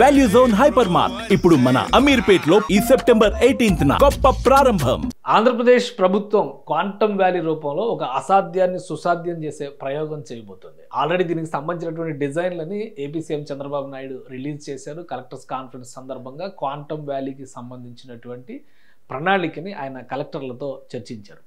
Value zone hyper mart ఇప్పుడు మన అమీర్పేట్ లో ఈ సెప్టెంబర్ 18th గొప్ప ప్రారంభం. ఆంధ్రప్రదేశ్ ప్రభుత్వం క్వాంటమ్ వ్యాలీ రూపంలో ఒక అసాధ్యాన్ని సుసాధ్యం చేసే ప్రయోగం చేయబోతుంది. ఆల్రెడీ దీనికి సంబంధించినటువంటి డిజైన్లని AP CM Chandrababu Naidu release చేశారు. కలెక్టర్స్ కాన్ఫరెన్స్ సందర్భంగా క్వాంటమ్ వ్యాలీకి సంబంధించినటువంటి ప్రణాళికని ఆయన కలెక్టర్లతో చర్చించారు.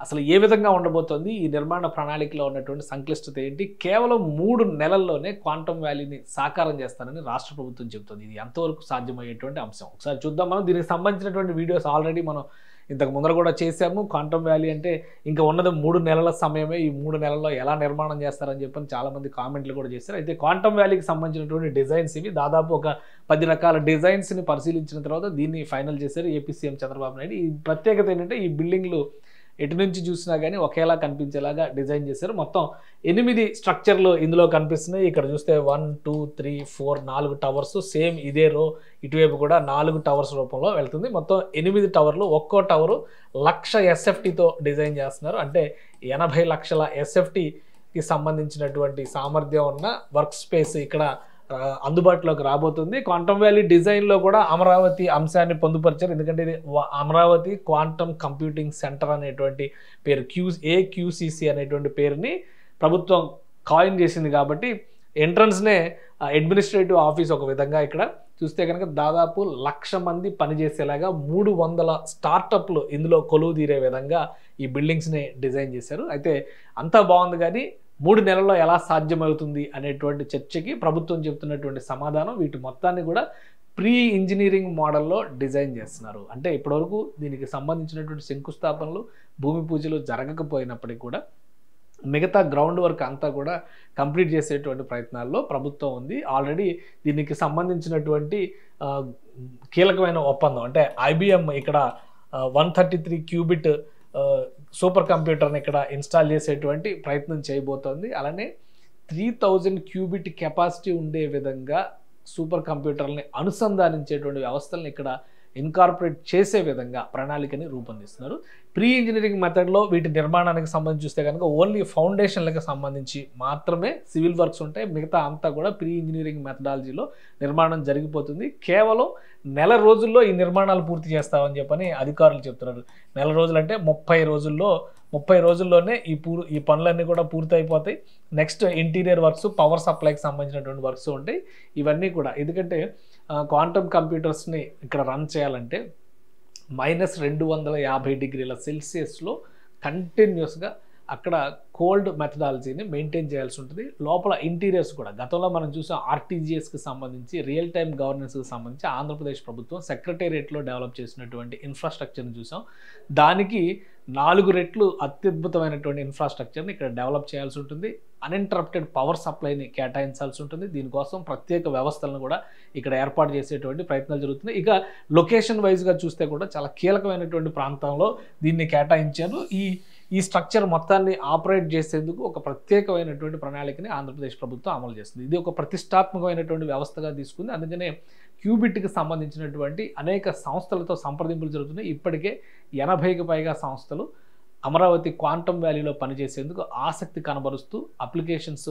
అసలు ఏ విధంగా ఉండబోతోంది, ఈ నిర్మాణ ప్రణాళికలో ఉన్నటువంటి సంక్లిష్టత ఏంటి, కేవలం 3 నెలల్లోనే క్వాంటమ్ వ్యాలీని సాకారం చేస్తానని రాష్ట్ర ప్రభుత్వం చెబుతుంది. ఇది ఎంతవరకు సాధ్యమయ్యేటువంటి అంశం ఒకసారి చూద్దాం. మనం దీనికి సంబంధించినటువంటి వీడియోస్ ఆల్రెడీ మనం ఇంతకు ముందర కూడా చేశాము. క్వాంటమ్ వ్యాలీ అంటే ఇంకా ఉన్నది 3 నెలల సమయమే, ఈ 3 నెలల్లో ఎలా నిర్మాణం చేస్తారని చెప్పని చాలామంది కామెంట్లు కూడా చేశారు. అయితే క్వాంటమ్ వ్యాలీకి సంబంధించినటువంటి డిజైన్స్ ఇవి దాదాపు ఒక 10 రకాల డిజైన్స్ని పరిశీలించిన తర్వాత దీన్ని ఫైనల్ చేశారు ఏపీ సీఎం చంద్రబాబు నాయుడు. ఈ ప్రత్యేకత ఏంటంటే ఈ బిల్డింగ్లు ఎటు నుంచి చూసినా కానీ ఒకేలా కనిపించేలాగా డిజైన్ చేశారు. మొత్తం 8 స్ట్రక్చర్లు ఇందులో కనిపిస్తున్నాయి. ఇక్కడ చూస్తే 1, 2, 3, 4 4 టవర్స్ సేమ్ ఇదే రో, ఇటువైపు కూడా 4 టవర్స్ రూపంలో వెళ్తుంది. మొత్తం 8 టవర్లు, ఒక్కో టవరు 1,00,000 SFTతో డిజైన్ చేస్తున్నారు. అంటే 80 లక్షల SFTకి సంబంధించినటువంటి సామర్థ్యం ఉన్న వర్క్ స్పేస్ ఇక్కడ అందుబాటులోకి రాబోతుంది. క్వాంటమ్ వ్యాలీ డిజైన్లో కూడా అమరావతి అంశాన్ని పొందుపరిచారు. ఎందుకంటే ఇది అమరావతి క్వాంటమ్ కంప్యూటింగ్ సెంటర్ అనేటువంటి పేరు, AQCC అనేటువంటి పేరుని ప్రభుత్వం కాయిన్ చేసింది. కాబట్టి ఎంట్రన్స్నే అడ్మినిస్ట్రేటివ్ ఆఫీస్ ఒక విధంగా ఇక్కడ చూస్తే కనుక దాదాపు 1,00,000 మంది పనిచేసేలాగా 300 స్టార్టప్లు ఇందులో కొలువు తీరే విధంగా ఈ బిల్డింగ్స్ని డిజైన్ చేశారు. అయితే అంతా బాగుంది, కానీ 3 నెలల్లో ఎలా సాధ్యమవుతుంది అనేటువంటి చర్చకి ప్రభుత్వం చెప్తున్నటువంటి సమాధానం వీటి మొత్తాన్ని కూడా ప్రీ ఇంజనీరింగ్ మోడల్లో డిజైన్ చేస్తున్నారు. అంటే ఇప్పటివరకు దీనికి సంబంధించినటువంటి శంకుస్థాపనలు, భూమి పూజలు జరగకపోయినప్పటికీ కూడా మిగతా గ్రౌండ్ వర్క్ అంతా కూడా కంప్లీట్ చేసేటువంటి ప్రయత్నాల్లో ప్రభుత్వం ఉంది. ఆల్రెడీ దీనికి సంబంధించినటువంటి కీలకమైన ఒప్పందం అంటే IBM ఇక్కడ 133 క్యూబిట్ సూపర్ కంప్యూటర్ని ఇక్కడ ఇన్స్టాల్ చేసేటువంటి ప్రయత్నం చేయబోతోంది. అలానే 3000 క్యూబిట్ కెపాసిటీ ఉండే విధంగా సూపర్ కంప్యూటర్ని అనుసంధానించేటువంటి వ్యవస్థలను ఇక్కడ ఇన్కార్పొరేట్ చేసే విధంగా ప్రణాళికని రూపొందిస్తున్నారు. ప్రీ ఇంజనీరింగ్ మెథడ్లో వీటి నిర్మాణానికి సంబంధించి చూస్తే కనుక ఓన్లీ ఫౌండేషన్లకు సంబంధించి మాత్రమే సివిల్ వర్క్స్ ఉంటాయి. మిగతా అంతా కూడా ప్రీ ఇంజనీరింగ్ మెథడాలజీలో నిర్మాణం జరిగిపోతుంది. కేవలం 1 నెల రోజుల్లో ఈ నిర్మాణాలు పూర్తి చేస్తామని చెప్పని అధికారులు చెప్తున్నారు. 1 నెల రోజులు అంటే 30 రోజుల్లోనే ఈ పనులన్నీ కూడా పూర్తి అయిపోతాయి. నెక్స్ట్ ఇంటీరియర్ వర్క్స్, పవర్ సప్లైకి సంబంధించినటువంటి వర్క్స్ ఉంటాయి. ఇవన్నీ కూడా ఎందుకంటే క్వాంటమ్ కంప్యూటర్స్ని ఇక్కడ రన్ చేయాలంటే -250 డిగ్రీల సెల్సియస్లో కంటిన్యూస్గా అక్కడ కోల్డ్ మెథడాలజీని మెయింటైన్ చేయాల్సి ఉంటుంది. లోపల ఇంటీరియర్స్ కూడా గతంలో మనం చూసాం RTGSకి సంబంధించి, రియల్ టైమ్ గవర్నెన్స్కి సంబంధించి ఆంధ్రప్రదేశ్ ప్రభుత్వం సెక్రటేరియట్లో డెవలప్ చేసినటువంటి ఇన్ఫ్రాస్ట్రక్చర్ని చూసాం. దానికి 4 రెట్లు అత్యద్భుతమైనటువంటి ఇన్ఫ్రాస్ట్రక్చర్ని ఇక్కడ డెవలప్ చేయాల్సి ఉంటుంది. అన్ఇంటరప్టెడ్ పవర్ సప్లైని కేటాయించాల్సి ఉంటుంది. దీనికోసం ప్రత్యేక వ్యవస్థలను కూడా ఇక్కడ ఏర్పాటు చేసేటువంటి ప్రయత్నాలు జరుగుతున్నాయి. ఇక లొకేషన్ వైజ్గా చూస్తే కూడా చాలా కీలకమైనటువంటి ప్రాంతంలో దీన్ని కేటాయించారు. ఈ స్ట్రక్చర్ మొత్తాన్ని ఆపరేట్ చేసేందుకు ఒక ప్రత్యేకమైనటువంటి ప్రణాళికని ఆంధ్రప్రదేశ్ ప్రభుత్వం అమలు చేస్తుంది. ఇది ఒక ప్రతిష్టాత్మకమైనటువంటి వ్యవస్థగా తీసుకుంది. అందుకనే క్యూబిట్కి సంబంధించినటువంటి అనేక సంస్థలతో సంప్రదింపులు జరుగుతున్నాయి. ఇప్పటికే 80కి పైగా సంస్థలు అమరావతి క్వాంటమ్ వ్యాలీలో పనిచేసేందుకు ఆసక్తి కనబరుస్తూ అప్లికేషన్స్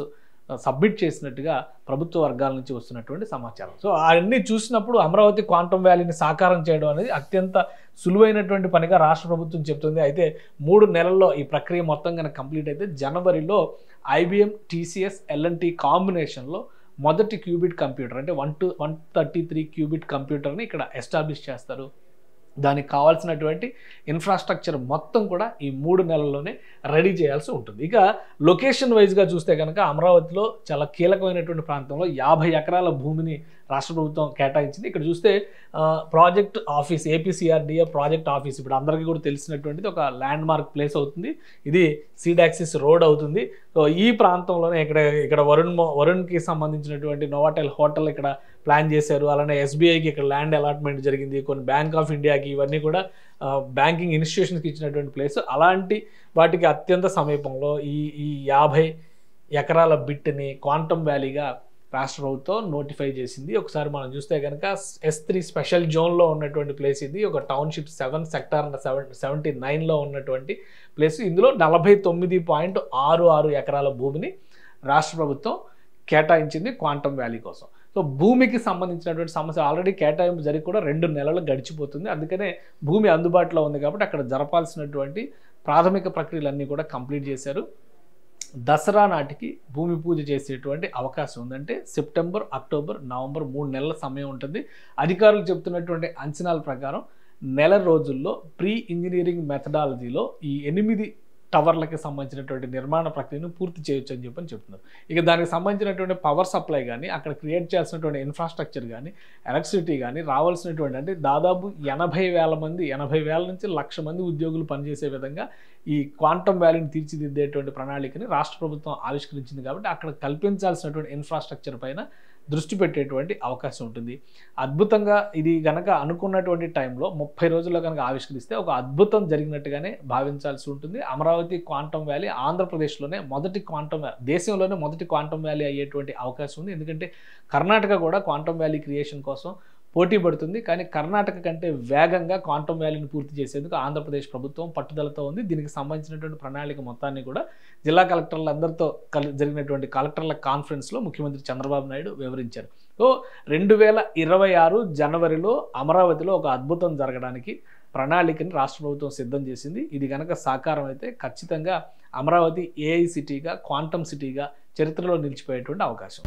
సబ్మిట్ చేసినట్టుగా ప్రభుత్వ వర్గాల నుంచి వస్తున్నటువంటి సమాచారం. సో అవన్నీ చూసినప్పుడు అమరావతి క్వాంటమ్ వ్యాలీని సాకారం చేయడం అనేది అత్యంత సులువైనటువంటి పనిగా రాష్ట్ర ప్రభుత్వం చెప్తుంది. అయితే 3 నెలల్లో ఈ ప్రక్రియ మొత్తం కనుక కంప్లీట్ అయితే జనవరిలో IBM, TCS, L&T కాంబినేషన్లో మొదటి క్యూబిట్ కంప్యూటర్ అంటే 133 క్యూబిట్ కంప్యూటర్ని ఇక్కడ ఎస్టాబ్లిష్ చేస్తారు. దానికి కావాల్సినటువంటి ఇన్ఫ్రాస్ట్రక్చర్ మొత్తం కూడా ఈ 3 నెలల్లోనే రెడీ చేయాల్సి ఉంటుంది. ఇక లొకేషన్ వైజ్గా చూస్తే కనుక అమరావతిలో చాలా కీలకమైనటువంటి ప్రాంతంలో 50 ఎకరాల భూమిని రాష్ట్ర ప్రభుత్వం కేటాయించింది. ఇక్కడ చూస్తే project office, APCRDA project office ఇప్పుడు అందరికీ కూడా తెలిసినటువంటిది ఒక ల్యాండ్ మార్క్ ప్లేస్ అవుతుంది. ఇది సీడాక్సిస్ రోడ్ అవుతుంది. సో ఈ ప్రాంతంలోనే ఇక్కడ వరుణ్కి సంబంధించినటువంటి నోవాటెల్ హోటల్ ఇక్కడ ప్లాన్ చేశారు. అలానే SBIకి ఇక్కడ ల్యాండ్ అలాట్మెంట్ జరిగింది. కొన్ని బ్యాంక్ ఆఫ్ ఇండియాకి, ఇవన్నీ కూడా బ్యాంకింగ్ ఇన్స్టిట్యూషన్స్కి ఇచ్చినటువంటి ప్లేస్. అలాంటి వాటికి అత్యంత సమీపంలో ఈ 50 ఎకరాల బిట్ని క్వాంటమ్ వ్యాలీగా రాష్ట్ర ప్రభుత్వం నోటిఫై చేసింది. ఒకసారి మనం చూస్తే కనుక S3 స్పెషల్ జోన్లో ఉన్నటువంటి ప్లేస్ ఇది. ఒక టౌన్షిప్ 7 సెక్టార్ 79లో ఉన్నటువంటి ప్లేస్. ఇందులో 49.66 ఎకరాల భూమిని రాష్ట్ర ప్రభుత్వం కేటాయించింది క్వాంటమ్ వ్యాలీ కోసం. సో భూమికి సంబంధించినటువంటి సమస్య ఆల్రెడీ కేటాయింపు జరిగి కూడా 2 నెలలు గడిచిపోతుంది. అందుకనే భూమి అందుబాటులో ఉంది కాబట్టి అక్కడ జరపాల్సినటువంటి ప్రాథమిక ప్రక్రియలన్నీ కూడా కంప్లీట్ చేశారు. దసరా నాటికి భూమి పూజ చేసేటువంటి అవకాశం ఉందంటే సెప్టెంబర్, అక్టోబర్, నవంబర్ 3 నెలల సమయం ఉంటుంది. అధికారులు చెబుతున్నటువంటి అంచనాల ప్రకారం నెల రోజుల్లో ప్రీ ఇంజనీరింగ్ మెథడాలజీలో ఈ 8 టవర్లకి సంబంధించినటువంటి నిర్మాణ ప్రక్రియను పూర్తి చేయొచ్చు అని చెప్తున్నారు. ఇక దానికి సంబంధించినటువంటి పవర్ సప్లై కానీ, అక్కడ క్రియేట్ చేయాల్సినటువంటి ఇన్ఫ్రాస్ట్రక్చర్ కానీ, ఎలక్ట్రిసిటీ కానీ రావాల్సినటువంటి అంటే దాదాపు 80,000 మంది, 80,000 నుంచి 1,00,000 మంది ఉద్యోగులు పనిచేసే విధంగా ఈ క్వాంటమ్ వ్యాలీని తీర్చిదిద్దేటువంటి ప్రణాళికని రాష్ట్ర ప్రభుత్వం ఆవిష్కరించింది. కాబట్టి అక్కడ కల్పించాల్సినటువంటి ఇన్ఫ్రాస్ట్రక్చర్ పైన దృష్టి పెట్టేటువంటి అవకాశం ఉంటుంది. అద్భుతంగా ఇది కనుక అనుకున్నటువంటి టైంలో 30 రోజుల్లో కనుక ఆవిష్కరిస్తే ఒక అద్భుతం జరిగినట్టుగానే భావించాల్సి ఉంటుంది. అమరావతి క్వాంటమ్ వ్యాలీ ఆంధ్రప్రదేశ్లోనే మొదటి దేశంలోనే మొదటి క్వాంటమ్ వ్యాలీ అయ్యేటువంటి అవకాశం ఉంది. ఎందుకంటే కర్ణాటక కూడా క్వాంటమ్ వ్యాలీ క్రియేషన్ కోసం పోటీ పడుతుంది. కానీ కర్ణాటక కంటే వేగంగా క్వాంటమ్ వ్యాలీని పూర్తి చేసేందుకు ఆంధ్రప్రదేశ్ ప్రభుత్వం పట్టుదలతో ఉంది. దీనికి సంబంధించినటువంటి ప్రణాళిక మొత్తాన్ని కూడా జిల్లా కలెక్టర్లందరితో జరిగినటువంటి కలెక్టర్ల కాన్ఫరెన్స్లో ముఖ్యమంత్రి చంద్రబాబు నాయుడు వివరించారు. సో 2026 జనవరిలో అమరావతిలో ఒక అద్భుతం జరగడానికి ప్రణాళికని రాష్ట్ర ప్రభుత్వం సిద్ధం చేసింది. ఇది కనుక సాకారం అయితే ఖచ్చితంగా అమరావతి ఏఐ సిటీగా, క్వాంటమ్ సిటీగా చరిత్రలో నిలిచిపోయేటువంటి అవకాశం.